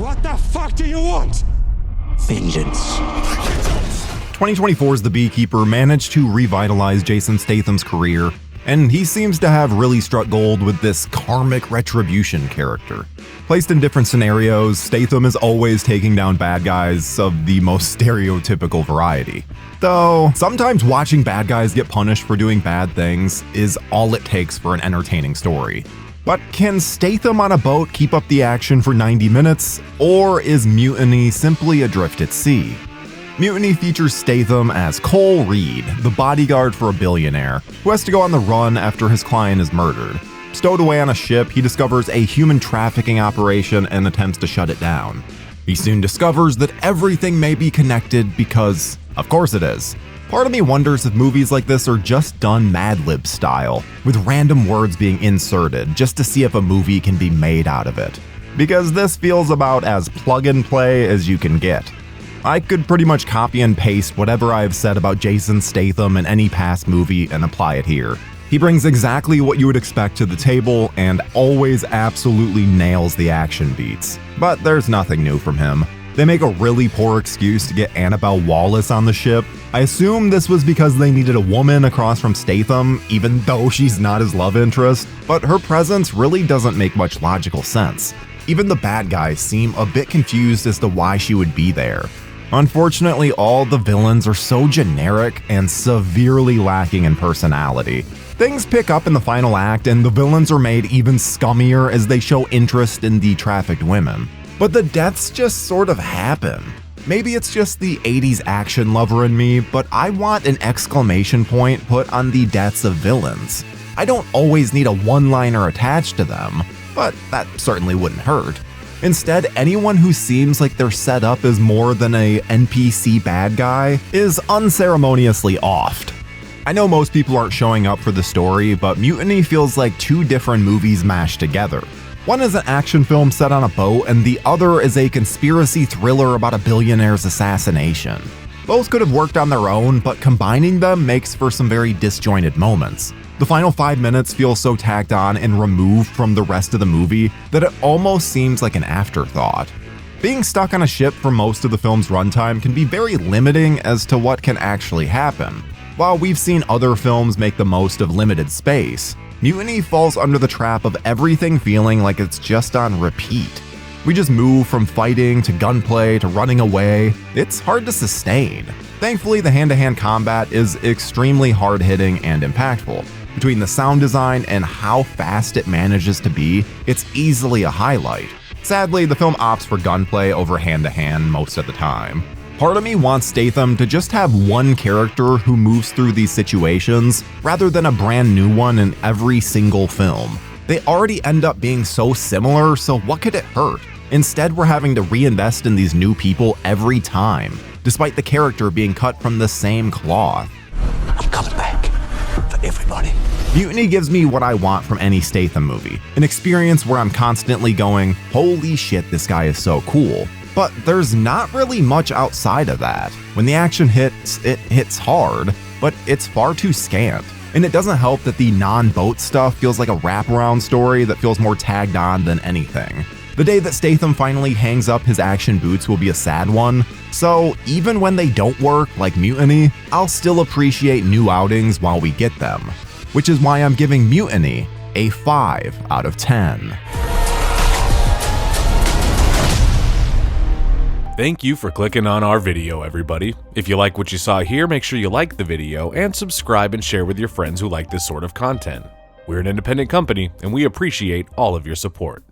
What the fuck do you want? Vengeance. 2024's The Beekeeper managed to revitalize Jason Statham's career, and he seems to have really struck gold with this karmic retribution character. Placed in different scenarios, Statham is always taking down bad guys of the most stereotypical variety. Though, sometimes watching bad guys get punished for doing bad things is all it takes for an entertaining story. But can Statham on a boat keep up the action for 90 minutes, or is Mutiny simply adrift at sea? Mutiny features Statham as Cole Reed, the bodyguard for a billionaire, who has to go on the run after his client is murdered. Stowed away on a ship, he discovers a human trafficking operation and attempts to shut it down. He soon discovers that everything may be connected because, of course it is. Part of me wonders if movies like this are just done Mad Lib style, with random words being inserted just to see if a movie can be made out of it. Because this feels about as plug and play as you can get. I could pretty much copy and paste whatever I've said about Jason Statham in any past movie and apply it here. He brings exactly what you would expect to the table and always absolutely nails the action beats. But there's nothing new from him. They make a really poor excuse to get Annabelle Wallace on the ship. I assume this was because they needed a woman across from Statham, even though she's not his love interest, but her presence really doesn't make much logical sense. Even the bad guys seem a bit confused as to why she would be there. Unfortunately, all the villains are so generic and severely lacking in personality. Things pick up in the final act, and the villains are made even scummier as they show interest in the trafficked women. But the deaths just sort of happen. Maybe it's just the 80s action lover in me, but I want an exclamation point put on the deaths of villains. I don't always need a one-liner attached to them, but that certainly wouldn't hurt. Instead, anyone who seems like they're set up as more than a NPC bad guy is unceremoniously offed. I know most people aren't showing up for the story, but Mutiny feels like two different movies mashed together. One is an action film set on a boat, and the other is a conspiracy thriller about a billionaire's assassination. Both could have worked on their own, but combining them makes for some very disjointed moments. The final 5 minutes feel so tacked on and removed from the rest of the movie that it almost seems like an afterthought. Being stuck on a ship for most of the film's runtime can be very limiting as to what can actually happen. While we've seen other films make the most of limited space, Mutiny falls under the trap of everything feeling like it's just on repeat. We just move from fighting to gunplay to running away. It's hard to sustain. Thankfully, the hand-to-hand combat is extremely hard-hitting and impactful. Between the sound design and how fast it manages to be, it's easily a highlight. Sadly, the film opts for gunplay over hand-to-hand most of the time. Part of me wants Statham to just have one character who moves through these situations, rather than a brand new one in every single film. They already end up being so similar, so what could it hurt? Instead, we're having to reinvest in these new people every time, despite the character being cut from the same cloth. I'm coming back for everybody. Mutiny gives me what I want from any Statham movie, an experience where I'm constantly going, holy shit, this guy is so cool. But there's not really much outside of that. When the action hits, it hits hard, but it's far too scant. And it doesn't help that the non-boat stuff feels like a wraparound story that feels more tagged on than anything. The day that Statham finally hangs up his action boots will be a sad one, so even when they don't work, like Mutiny, I'll still appreciate new outings while we get them. Which is why I'm giving Mutiny a 5 out of 10. Thank you for clicking on our video, everybody. If you like what you saw here, make sure you like the video and subscribe and share with your friends who like this sort of content. We're an independent company, and we appreciate all of your support.